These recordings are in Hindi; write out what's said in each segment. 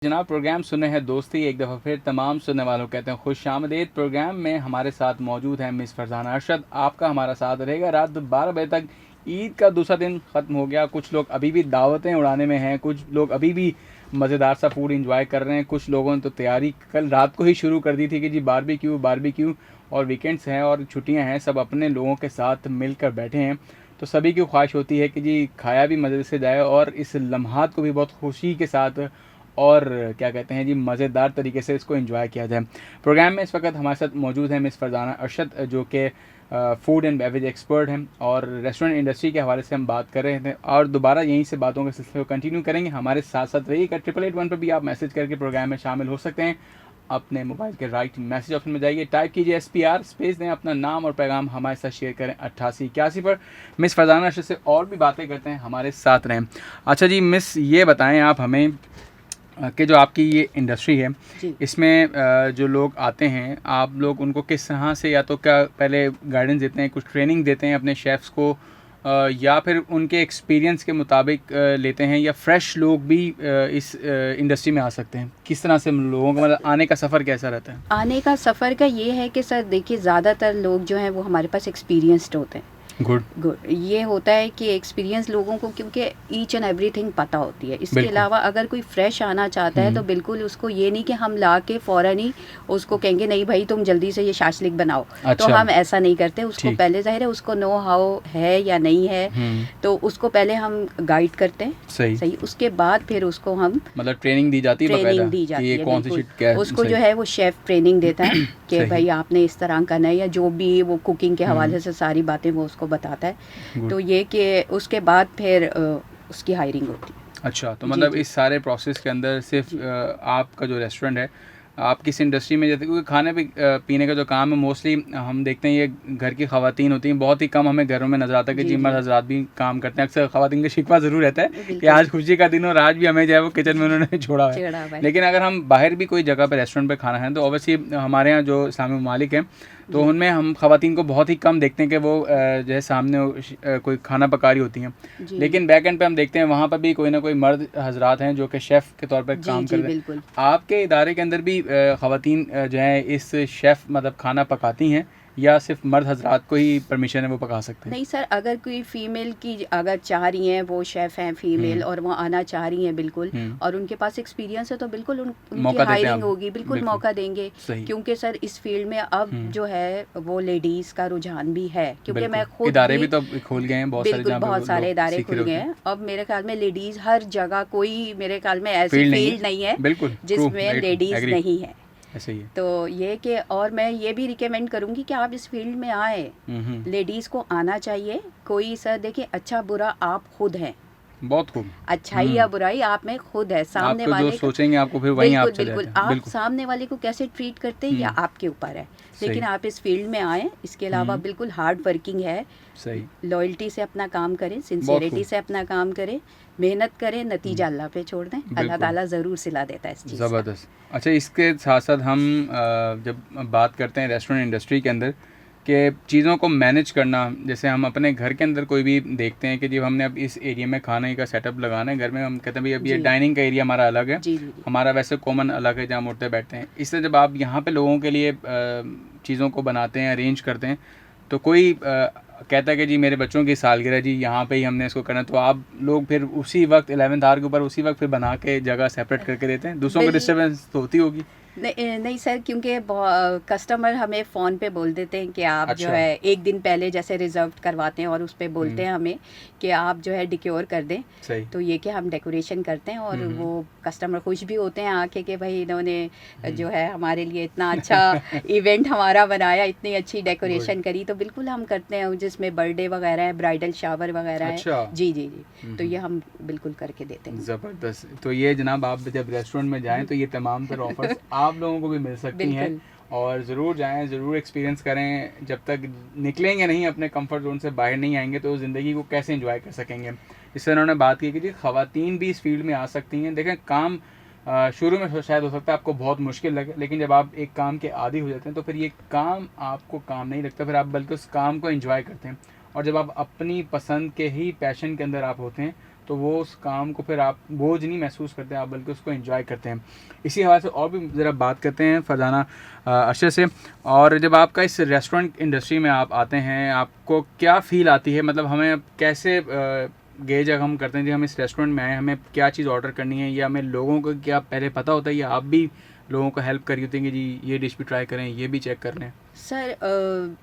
जनाब प्रोग्राम सुने हैं दोस्ती एक दफ़ा फिर तमाम सुनने वालों कहते हैं खुश आमदीद। प्रोग्राम में हमारे साथ मौजूद हैं मिस फरजाना अरशद। आपका हमारा साथ रहेगा रात 12 बजे तक। ईद का दूसरा दिन ख़त्म हो गया, कुछ लोग अभी भी दावतें उड़ाने में हैं, कुछ लोग अभी भी मज़ेदार सा फूड इंजॉय कर रहे हैं, कुछ लोगों ने तो तैयारी कल रात को ही शुरू कर दी थी कि जी बारबेक्यू बारबेक्यू। और वीकेंड्स हैं और छुट्टियां हैं, सब अपने लोगों के साथ मिलकर बैठे हैं, तो सभी की ख्वाहिश होती है कि जी खाया भी मज़े से जाए और इस लम्हात को भी बहुत खुशी के साथ और क्या कहते हैं जी मज़ेदार तरीके से इसको एंजॉय किया जाए। प्रोग्राम में इस वक्त हमारे साथ मौजूद हैं मिस फरजाना अरशद, जो कि फूड एंड बेवरेज एक्सपर्ट हैं और रेस्टोरेंट इंडस्ट्री के हवाले से हम बात कर रहे थे और दोबारा यहीं से बातों के सिलसिले को कंटिन्यू करेंगे। हमारे साथ साथ रहिएगा। 888 पर भी आप मैसेज करके प्रोग्राम में शामिल हो सकते हैं। अपने मोबाइल के राइट मैसेज ऑप्शन में जाइए, टाइप कीजिए SPR, स्पेस दें, अपना नाम और पैगाम हमारे साथ शेयर करें 8881 पर। मिस फरजाना अरशद से और भी बातें करते हैं, हमारे साथ रहें। अच्छा जी मिस, ये बताएं आप हमें कि जो आपकी ये इंडस्ट्री है इसमें जो लोग आते हैं, आप लोग उनको किस तरह से, या तो क्या पहले गाइडेंस देते हैं, कुछ ट्रेनिंग देते हैं अपने शेफ़्स को, या फिर उनके एक्सपीरियंस के मुताबिक लेते हैं, या फ्रेश लोग भी इस इंडस्ट्री में आ सकते हैं? किस तरह से लोगों का मतलब आने का सफ़र कैसा रहता है? आने का सफ़र का ये है कि सर देखिए, ज़्यादातर लोग जो हैं वो हमारे पास एक्सपीरियंस्ड होते हैं। गुड ये होता है कि एक्सपीरियंस लोगों को, क्योंकि ईच एंड एवरीथिंग पता होती है। इसके अलावा अगर कोई फ्रेश आना चाहता है तो बिल्कुल उसको ये नहीं कि हम ला के फ़ौरन ही उसको कहेंगे नहीं भाई तुम जल्दी से ये शाशलिक बनाओ। अच्छा। तो हम ऐसा नहीं करते। उसको पहले ज़ाहिर है उसको नो हाउ है या नहीं है, तो उसको पहले हम गाइड करते हैं। सही उसके बाद फिर उसको हम मतलब ट्रेनिंग दी जाती है, ट्रेनिंग दी जाती है। कौन सी शीट क्या है? उसको जो है वो शेफ़ ट्रेनिंग देता है कि भाई आपने इस तरह करना है, या जो भी वो कुकिंग के हवाले से सारी बातें वो उसको बताता है। तो ये कि उसके बाद फिर उसकी हायरिंग होती है। अच्छा, तो मतलब इस सारे प्रोसेस के अंदर सिर्फ आपका जो रेस्टोरेंट है, आप किस इंडस्ट्री में, जैसे क्योंकि खाने पीने का जो काम है मोस्टली हम देखते हैं ये घर की ख़वातीन होती हैं, बहुत ही कम हमें घरों में नज़र आता है कि जी मर्द हज़रात भी काम करते हैं। अक्सर ख़वातीन का शिकवा ज़रूर रहता है कि आज खुशी का दिन और आज भी हमें जो है वो किचन में उन्होंने छोड़ा है। लेकिन अगर हम बाहर भी कोई जगह पर रेस्टोरेंट पर खाना खाएं तो ऑब्वियसली हमारे यहाँ जो इस्लामी ममालिक हैं तो उनमें हम ख़वातीन को बहुत ही कम देखते हैं कि वो जो है सामने कोई खाना पका रही होती हैं। लेकिन बैक एंड पे हम देखते हैं वहाँ पर भी कोई ना कोई मर्द हजरात हैं जो कि शेफ़ के तौर पर काम कर रहे हैं। आपके इदारे के अंदर भी ख़वातीन जो है इस शेफ़ मतलब खाना पकाती हैं, या सिर्फ मर्द हजरात को ही परमिशन है वो पका सकते हैं? नहीं सर, अगर कोई फ़ीमेल की अगर चाह रही हैं, वो शेफ़ हैं फ़ीमेल और वो आना चाह रही हैं बिल्कुल, और उनके पास एक्सपीरियंस है तो बिल्कुल उनकी हायरिंग होगी, बिल्कुल मौका देंगे। क्योंकि सर इस फील्ड में अब जो है वो लेडीज़ का रुझान भी है, क्योंकि मैं खुद इदारे भी तो खोल गए हैं, बहुत सारे इदारे खुल गए हैं। अब मेरे ख्याल में लेडीज़ हर जगह, कोई मेरे ख्याल में ऐसी फील्ड नहीं है जिसमें लेडीज़ नहीं है। ऐसे ही है। तो ये कि और मैं ये भी रिकमेंड करूँगी कि आप इस फील्ड में आए, लेडीज़ को आना चाहिए। कोई सर देखिए, अच्छा बुरा आप खुद हैं, बहुत खूब। अच्छाई या बुराई आप में खुद है। सामने आप वाले जो सोचेंगे आपको फिर वहीं आप चले बिल्कुल जाते हैं। आप सामने वाले को कैसे ट्रीट करते हैं या आपके ऊपर है। लेकिन आप इस फील्ड में आए, इसके अलावा बिल्कुल हार्ड वर्किंग है। सही, लॉयल्टी से अपना काम करें, सिंसियरिटी से अपना काम करें, मेहनत करें, नतीजा अल्लाह पे छोड़ दें, अल्लाह ताला ज़रूर सिला देता है इस चीज़। ज़बरदस्त। अच्छा, इसके साथ साथ हम जब बात करते हैं रेस्टोरेंट इंडस्ट्री के अंदर कि चीज़ों को मैनेज करना, जैसे हम अपने घर के अंदर कोई भी देखते हैं कि जब हमने अब इस एरिया में खाने का सेटअप लगाना है घर में, हम कहते हैं भाई अब ये डाइनिंग का एरिया हमारा अलग है, हमारा वैसे कॉमन अलग है जहाँ उठते बैठते हैं। इससे जब आप यहाँ पे लोगों के लिए चीज़ों को बनाते हैं, अरेंज करते हैं, तो कोई कहता है कि जी मेरे बच्चों की सालगिरह जी यहाँ पे ही हमने इसको करना, तो आप लोग फिर उसी वक्त 11th आवर के ऊपर उसी वक्त फिर बना के जगह सेपरेट करके देते हैं? दूसरों को डिस्टर्बेंस तो होती होगी? नहीं सर, क्योंकि कस्टमर हमें फ़ोन पे बोल देते हैं कि आप जो है एक दिन पहले जैसे रिजर्व करवाते हैं और उस पे बोलते हैं हमें कि आप जो है डिक्योर कर दें। तो ये कि हम डेकोरेशन करते हैं और वो कस्टमर खुश भी होते हैं आके कि भाई इन्होंने जो है हमारे लिए इतना अच्छा इवेंट हमारा बनाया, इतनी अच्छी डेकोरेशन करी। तो बिल्कुल हम करते हैं, जिसमें बर्थडे वगैरह है, ब्राइडल शावर वगैरह है। जी जी जी, तो ये हम बिल्कुल करके देते हैं। ज़बरदस्त। तो ये जनाब आप जब रेस्टोरेंट में जाएँ तो ये तमाम तर ऑफर्स आप लोगों को भी मिल सकती हैं, और ज़रूर जाएं, ज़रूर एक्सपीरियंस करें। जब तक निकलेंगे नहीं, अपने कंफर्ट जोन से बाहर नहीं आएंगे, तो ज़िंदगी को कैसे एंजॉय कर सकेंगे। इससे उन्होंने बात की कि जी ख़वातीन भी इस फील्ड में आ सकती हैं। देखें, काम शुरू में शायद हो सकता है आपको बहुत मुश्किल लगे, लेकिन जब आप एक काम के आदी हो जाते हैं तो फिर ये काम आपको काम नहीं लगता, फिर आप बल्कि उस काम को एंजॉय करते हैं। और जब आप अपनी पसंद के ही पैशन के अंदर आप होते हैं तो वो उस काम को फिर आप बोझ नहीं महसूस करते, आप बल्कि उसको एंजॉय करते हैं। इसी हवाले से और भी ज़रा बात करते हैं फरजाना अरशद से। और जब आपका इस रेस्टोरेंट इंडस्ट्री में आप आते हैं, आपको क्या फ़ील आती है, मतलब हमें कैसे गेज हम करते हैं जी हम इस रेस्टोरेंट में आए, हमें क्या चीज़ ऑर्डर करनी है, या हमें लोगों को क्या पहले पता होता है, या आप भी लोगों को हेल्प करी होती है कि जी ये डिश भी ट्राई करें, ये भी चेक कर लें? सर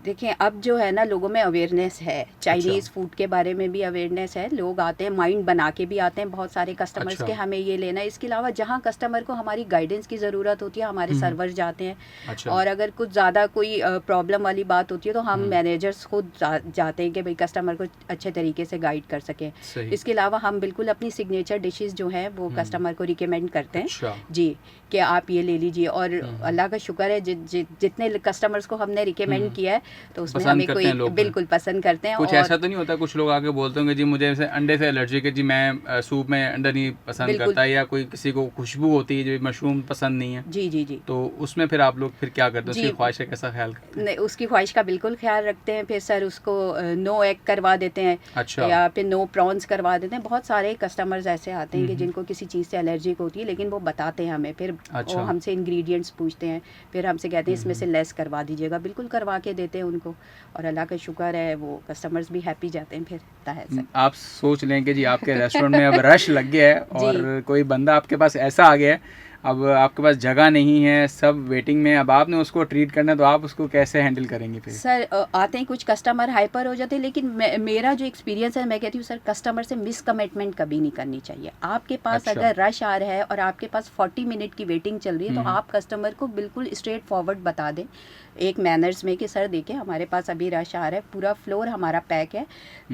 देखिए, अब जो है ना लोगों में अवेयरनेस है, चाइनीज़ फूड के बारे में भी अवेयरनेस है, लोग आते हैं माइंड बना के भी आते हैं बहुत सारे कस्टमर्स के हमें ये लेना है। इसके अलावा जहाँ कस्टमर को हमारी गाइडेंस की ज़रूरत होती है, हमारे सर्वर जाते हैं। और अगर कुछ ज़्यादा कोई प्रॉब्लम वाली बात होती है तो हम मैनेजर्स खुद जाते हैं कि भाई कस्टमर को अच्छे तरीके से गाइड कर सकें। इसके अलावा हम बिल्कुल अपनी सिग्नेचर डिशेज़ जो हैं वो कस्टमर को रिकमेंड करते हैं जी, कि आप ये ले लीजिए। और अल्लाह का शुक्र है जितने कस्टमर्स को हमने रिकमेंड किया है तो उसमें हमें कोई बिल्कुल पसंद करते हैं। कुछ ऐसा तो नहीं होता, कुछ लोग आके बोलते होंगे जी मुझे जैसे अंडे से एलर्जी है जी, मैं सूप में अंडा नहीं पसंद करता, या कोई किसी को खुशबू होती है जो मशरूम पसंद नहीं है। जी जी जी। तो उसमें फिर आप लोग फिर क्या करते हैं, उसकी ख्वाहिश का कैसा ख्याल करते हैं? नहीं, उसकी ख्वाहिश का बिल्कुल ख्याल रखते हैं। फिर सर उसको नो एग करवा देते हैं। अच्छा। या फिर नो प्रॉन्स करवा देते हैं। बहुत सारे कस्टमर्स ऐसे आते हैं कि जिनको किसी चीज़ से एलर्जी होती है, लेकिन वो बताते हैं हमें, फिर वो हमसे इंग्रेडिएंट्स पूछते हैं, फिर हमसे कहते हैं इसमें से लेस करवा दीजिएगा, बिल्कुल करवा के देते हैं उनको। और अल्लाह का शुक्र है वो कस्टमर्स भी हैप्पी जाते हैं। फिर है आप सोच लें कि जी आपके रेस्टोरेंट में अब रश लग गया है और कोई बंदा आपके पास ऐसा आ गया है, अब आपके पास जगह नहीं है, सब वेटिंग में, अब आपने उसको ट्रीट करना है, तो आप उसको कैसे हैंडल करेंगे फिर? सर आते हैं कुछ कस्टमर हाइपर हो जाते हैं, लेकिन मेरा जो एक्सपीरियंस है, मैं कहती हूँ सर कस्टमर से मिसकमिटमेंट कभी नहीं करनी चाहिए। आपके पास अगर रश आ रहा है और आपके पास 40 मिनट की वेटिंग चल रही है, तो आप कस्टमर को बिल्कुल स्ट्रेट फॉरवर्ड बता दें एक मैनर्स में कि सर देखिए हमारे पास अभी रश आ रहा है, पूरा फ्लोर हमारा पैक है,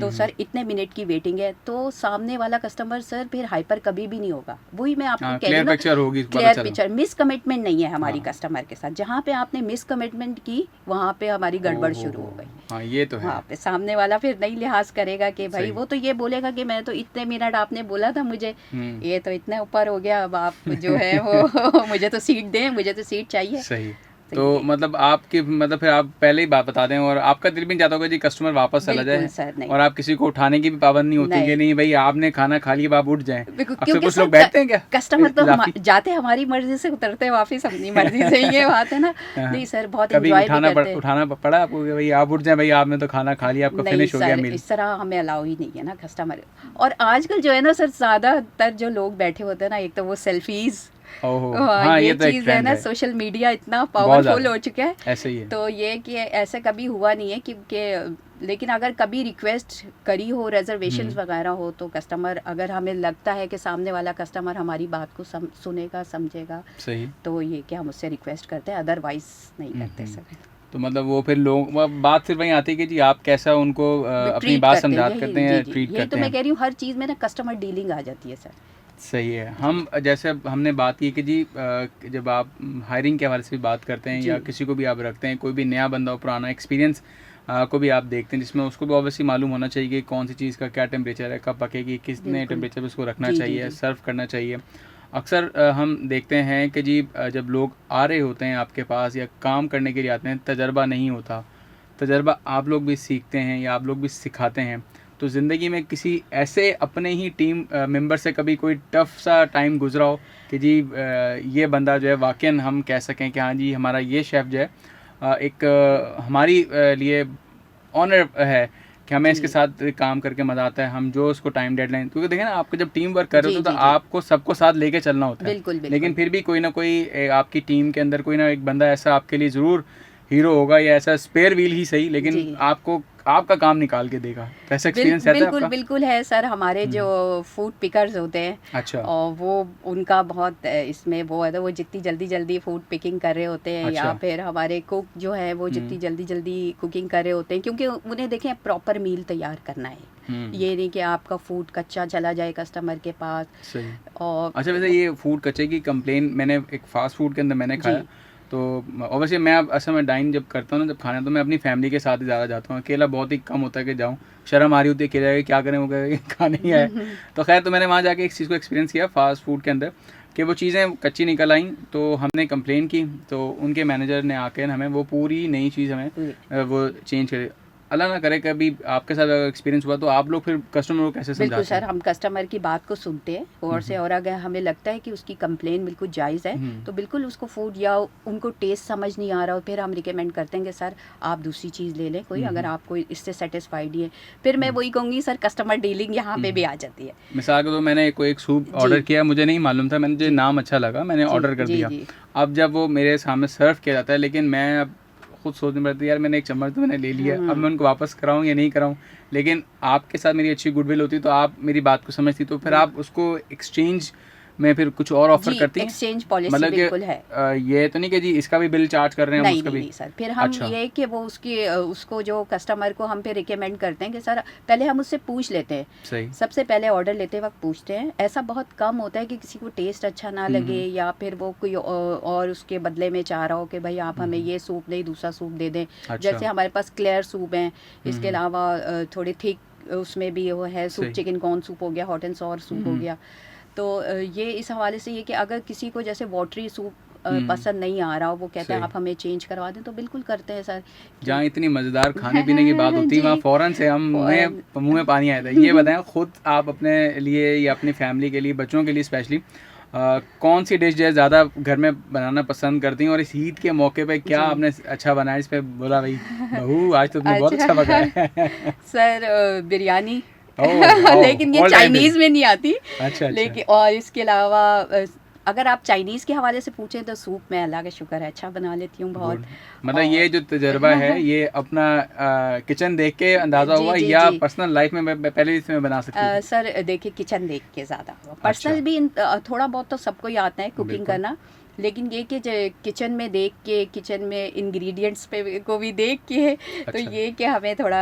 तो सर इतने मिनट की वेटिंग है। तो सामने वाला कस्टमर सर फिर हाइपर कभी भी नहीं होगा। वही मैं आपको कह रही हूँ, क्लियर पिक्चर, मिस कमिटमेंट नहीं है हमारी कस्टमर के साथ। जहाँ पे आपने मिस कमिटमेंट की वहाँ पे हमारी गड़बड़ शुरू हो गई। ये तो है। वहाँ पे सामने वाला फिर नहीं लिहाज करेगा कि भाई वो तो ये बोलेगा कि मैं तो इतने मिनट आपने बोला था मुझे, ये तो इतने ऊपर हो गया, अब आप जो है वो मुझे तो सीट दें, मुझे तो सीट चाहिए। सही। तो मतलब आपकी मतलब फिर आप पहले ही बात बता दें, और आपका दिल भी नहीं चाहता होगा जी कस्टमर वापस चला जाए, और आप किसी को उठाने की भी पाबंद नहीं होती कि नहीं भाई आपने खाना खा लिया, आप उठ जाएं। अक्सर कुछ लोग बैठते हैं क्या? कस्टमर तो जाते हमारी मर्जी से, उतरते वापस अपनी मर्जी से, ये बात है ना। नहीं सर, बहुत एंजॉय भी करते हैं। उठाना पड़ा आपको कि भाई आप उठ जाएं, भाई आपने तो खाना खा लिया, आपका फिनिश हो गया मील? इस तरह हमें अलाउ ही नहीं है ना कस्टमर। और आजकल जो है ना सर, ज्यादातर जो लोग बैठे होते हैं ना, एक तो वो सेल्फीज, ये तो चीज है ना, सोशल मीडिया इतना पावरफुल हो चुका है, ऐसे ही है। तो ये कि ऐसे कभी हुआ नहीं है क्योंकि, लेकिन अगर कभी रिक्वेस्ट करी हो, रिजर्वेशंस वगैरह हो, तो कस्टमर, अगर हमें लगता है कि सामने वाला कस्टमर हमारी बात को सुनेगा, समझेगा, सही, तो ये कि हम उससे रिक्वेस्ट करते हैं, अदरवाइज नहीं करते सर। तो मतलब वो फिर लोग, बात फिर वहीं आती है कि जी आप कैसा उनको अपनी बात समझा करते हैं, ट्रीट करते हैं। तो मैं कह रही हूँ हर चीज़ में ना कस्टमर डीलिंग आ जाती है सर। सही है। हम जैसे हमने बात की कि जी जब आप हायरिंग के हवाले से भी बात करते हैं, या किसी को भी आप रखते हैं, कोई भी नया बंदा हो, पुराना एक्सपीरियंस को भी आप देखते हैं, जिसमें उसको भी ऑब्वियसली मालूम होना चाहिए कि कौन सी चीज़ का क्या टेम्परेचर है, कब पकेगी, कितने टेम्परेचर पर उसको रखना चाहिए, सर्व करना चाहिए। अक्सर हम देखते हैं कि जी जब लोग आ रहे होते हैं आपके पास या काम करने के लिए आते हैं, तजर्बा नहीं होता, तजर्बा आप लोग भी सीखते हैं या आप लोग भी सिखाते हैं। तो ज़िंदगी में किसी ऐसे अपने ही टीम मेंबर से कभी कोई टफ सा टाइम गुजरा हो कि जी ये बंदा जो है वाकई हम कह सकें कि हाँ जी हमारा ये शेफ़ जो है एक हमारी लिए ऑनर है कि हमें इसके साथ काम करके मज़ा आता है, हम जो उसको टाइम डेडलाइन, क्योंकि देखें ना आपको जब टीम वर्क कर रहे हो तो आपको सबको साथ लेके चलना होता है, बिल्कुल। लेकिन फिर भी कोई ना कोई आपकी टीम के अंदर कोई ना एक बंदा ऐसा आपके लिए ज़रूर हीरो होगा, या ऐसा स्पेयर व्हील ही सही, लेकिन आपको आपका काम निकाल के देगा। ऐसा एक्सपीरियंस है आपका? बिल्कुल है सर। हमारे जो फूड पिकर्स होते हैं, अच्छा, और वो उनका बहुत इसमें वो है, वो जितनी जल्दी फूड पिकिंग कर रहे होते हैं, या फिर हमारे कुक जो है वो जितनी जल्दी कुकिंग कर रहे होते हैं, क्योंकि उन्हें देखें प्रॉपर मील तैयार करना है। ये नहीं कि आपका फूड कच्चा चला जाए कस्टमर के पास। सही। और अच्छा, वैसे ये फूड कच्चे की कंप्लेन मैंने एक फास्ट फूड के अंदर मैंने खाया, तो ऑब्वियसली मैं अब असल में डाइन जब करता हूँ ना, जब खाना, तो मैं अपनी फैमिली के साथ ही ज़्यादा जाता हूँ, अकेला बहुत ही कम होता है कि जाऊँ, शर्म आ रही होती है, अकेला क्या करें, वो खाने ही आए। तो खैर, तो मैंने वहाँ जाके एक चीज़ को एक्सपीरियंस किया फास्ट फूड के अंदर कि वो चीज़ें कच्ची निकल आईं, तो हमने कंप्लेन की, तो उनके मैनेजर ने आकर हमें वो पूरी नई चीज़ हमें वो चेंज कर, अल्लाह ना करे कभी आपके साथ अगर एक्सपीरियंस हुआ तो आप लोग फिर कस्टमर को कैसे समझाते बिल्कुल सर, हैं? हम कस्टमर की बात को सुनते हैं और से और अगर हमें लगता है कि उसकी कंप्लेन बिल्कुल जायज़ है तो बिल्कुल उसको फूड या उनको टेस्ट समझ नहीं आ रहा हो, फिर हम रिकमेंड करते हैं कि सर आप दूसरी चीज़ ले लें कोई, अगर आपको इससे सेटिस्फाइड नहीं है। फिर मैं वही कहूँगी सर, कस्टमर डीलिंग यहाँ पे भी आ जाती है। मिसाल के तो मैंने कोई एक सूप ऑर्डर किया, मुझे नहीं मालूम था, मैंने मुझे नाम अच्छा लगा, मैंने ऑर्डर कर दिया। अब जब वो मेरे सामने सर्व किया जाता है, लेकिन मैं अब खुद सोचने पड़ती है यार मैंने एक चम्मच तो मैंने ले लिया, अब मैं उनको वापस कराऊं या नहीं कराऊं। लेकिन आपके साथ मेरी अच्छी गुडविल होती तो आप मेरी बात को समझती, तो फिर आप उसको एक्सचेंज में फिर कुछ और ऑफर करती हैं? एक्सचेंज पॉलिसी मतलब बिल्कुल है। ये तो नहीं कि जी इसका भी बिल चार्ज कर रहे हैं हम, उसका भी? नहीं सर, फिर हम ये कि वो उसको जो कस्टमर को हम फिर रिकमेंड करते हैं कि सर पहले हम उससे पूछ लेते हैं। सही। सबसे पहले ऑर्डर लेते वक्त पूछते हैं। ऐसा बहुत कम होता है कि किसी को टेस्ट अच्छा ना लगे या फिर वो कोई और उसके बदले में चाह रहा हो कि भाई आप हमें ये सूप नहीं दूसरा सूप दे दें। जैसे हमारे पास क्लियर सूप है, इसके अलावा थोड़े थिक उसमें भी वो है सूप, चिकन कॉर्न सूप हो गया, हॉट एंड सॉर सूप हो गया। तो ये इस हवाले से ये कि अगर किसी को जैसे वाटरी सूप पसंद नहीं आ रहा हो, वो कहते हैं आप हमें चेंज करवा दें, तो बिल्कुल करते हैं सर। जहाँ इतनी मज़ेदार खाने पीने की बात होती है वहाँ फ़ौरन से हम मुँह में पानी आया था। ये बताएं खुद आप अपने लिए या अपनी फैमिली के लिए, बच्चों के लिए स्पेशली कौन सी डिश जो है ज़्यादा घर में बनाना पसंद करती हैं, और इस ईद के मौके पे क्या आपने अच्छा बनाया इस पे बोला भाई बहू आज तो तुमने बहुत अच्छा पकाया? सर बिरयानी लेकिन ये चाइनीज़ में नहीं आती। अच्छा। लेकिन और इसके अलावा अगर आप चाइनीज़ के हवाले से पूछें तो सूप में अल्लाह का शुक्र है अच्छा बना लेती हूँ बहुत। मतलब ये जो तजर्बा है ये अपना किचन देख के अंदाज़ा हुआ या पर्सनल लाइफ में पहले इसमें बना सकती हूँ? सर देखिए किचन देख के ज़्यादा, पर्सनल भी थोड़ा बहुत तो सबको ही आता है कुकिंग करना, लेकिन ये कि किचन में देख के, किचन में इंग्रेडिएंट्स पे को भी देख के तो ये कि हमें थोड़ा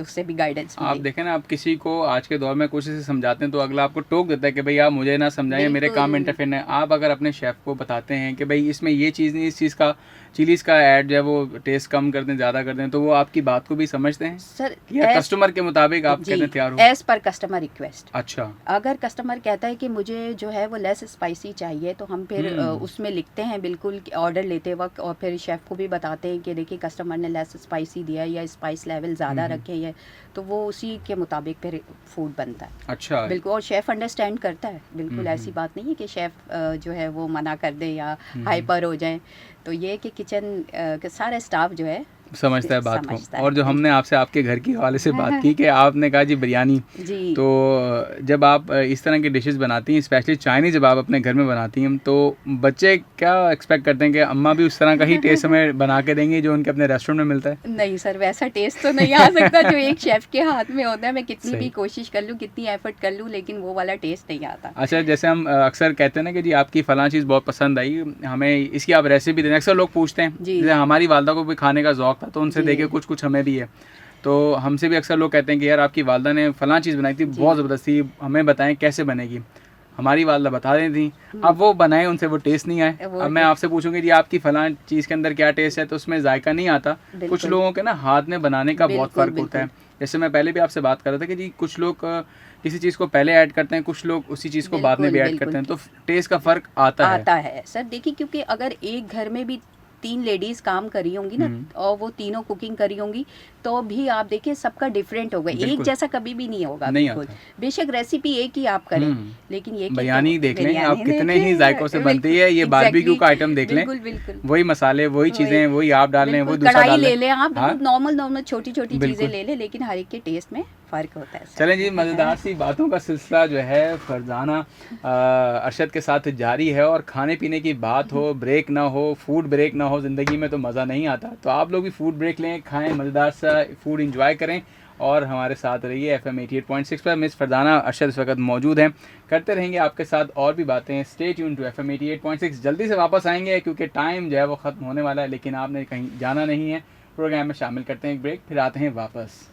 उससे भी गाइडेंस मिले। आप देखें ना, आप किसी को आज के दौर में कुछ से समझाते हैं तो अगला आपको टोक देता है कि भाई आप मुझे ना समझाएं, मेरे काम में इंटरफेयर है। आप अगर अपने शेफ़ को बताते हैं कि भाई इसमें ये चीज़ नहीं, इस चीज़ का चिलीज़ का ऐड जो है वो टेस्ट कम कर दें, ज़्यादा कर दें, तो वो आपकी बात को भी समझते हैं सर या कस्टमर के मुताबिक आप कहते हैं तैयार हो? As per customer request. अच्छा। अगर कस्टमर कहता है कि मुझे जो है वो लेस स्पाइसी चाहिए तो हम फिर उसमें लिखते हैं बिल्कुल ऑर्डर लेते वक्त, और फिर शेफ़ को भी बताते हैं कि देखिए कस्टमर ने लेस स्पाइसी दिया है या स्पाइस लेवल ज़्यादा रखे हैं, तो वो उसी के मुताबिक फिर फूड बनता है। अच्छा। बिल्कुल, और शेफ़ अंडरस्टैंड करता है, बिल्कुल ऐसी बात नहीं है कि शेफ़ जो है वो मना कर दे या हाइपर हो जाए। तो ये कि किचन का सारा स्टाफ जो है समझता है बात को। और जो हमने आपसे आपके घर के हवाले से बात की कि आपने कहा जी बिरयानी, तो जब आप इस तरह की डिशेस बनाती हैं, स्पेशली चाइनीज़ जब आप अपने घर में बनाती हैं, तो बच्चे क्या एक्सपेक्ट करते हैं कि अम्मा भी उस तरह का ही टेस्ट हमें बना के देंगी जो उनके अपने रेस्टोरेंट में मिलता है? नहीं सर, वैसा टेस्ट तो नहीं आ सकता जो एक शेफ़ के हाथ में होता है। मैं कितनी भी कोशिश कर लूँ, कितनी एफर्ट कर लूँ, लेकिन वो वाला टेस्ट नहीं आता। अच्छा, जैसे हम अक्सर कहते हैं ना कि जी आपकी फ़लाँ चीज़ बहुत पसंद आई, हमें इसकी आप रेसिपी दें, अक्सर लोग पूछते हैं। जैसे हमारी वालदा को भी खाने का शौक था तो उनसे देखे कुछ हमें भी है, तो हमसे भी अक्सर लोग कहते हैं कि यार आपकी वालदा ने फ़लाँ चीज़ बनाई थी, बहुत ज़बरदस्त थी, हमें बताएं कैसे बनेगी। हमारी वालदा बता रही थी, अब वो बनाए, उनसे वो टेस्ट नहीं आए। अब मैं आपसे पूछूंगी जी आपकी फ़लाँ चीज़ के अंदर क्या टेस्ट है, तो उसमें जायका नहीं आता। कुछ लोगों के ना हाथ में बनाने का बहुत फ़र्क होता है। जैसे मैं पहले भी आपसे बात कर रहा था कि जी कुछ लोग किसी चीज़ को पहले ऐड करते हैं, कुछ लोग उसी चीज़ को बाद में भी ऐड करते हैं, तो टेस्ट का फ़र्क आता है सर। देखिए क्योंकि अगर एक घर में भी 3 लेडीज काम करी होंगी ना, और वो तीनों कुकिंग करी होंगी, तो भी आप देखिए सबका डिफरेंट होगा, एक जैसा कभी भी नहीं होगा। बिल्कुल, बेशक रेसिपी एक ही आप करें, लेकिन ये बिरयानी देख लें आप कितने ही जायकों से बनती है, ये बारबेक्यू का आइटम देख लें, वही मसाले, वही चीजें, वही आप डाल लें, वो दूसरा डाल ले लें आप, नॉर्मल छोटी छोटी चीजें ले लें, लेकिन हर एक के टेस्ट में फ़र्क होता है। चलें जी, मज़ेदार सी बातों का सिलसिला जो है फरजाना अरशद के साथ जारी है, और खाने पीने की बात हो, ब्रेक ना हो, फूड ब्रेक ना हो ज़िंदगी में तो मज़ा नहीं आता। तो आप लोग भी फूड ब्रेक लें, खाएं, मज़ेदार सा फूड इंजॉय करें, और हमारे साथ रहिए FM 88.6 पर। मिस फरजाना अरशद इस वक्त मौजूद हैं, करते रहेंगे आपके साथ और भी बातें। Stay tune to FM 88.6। जल्दी से वापस आएंगे क्योंकि टाइम जो है वो ख़त्म होने वाला है, लेकिन आपने कहीं जाना नहीं है। प्रोग्राम में शामिल करते हैं एक ब्रेक, फिर आते हैं वापस।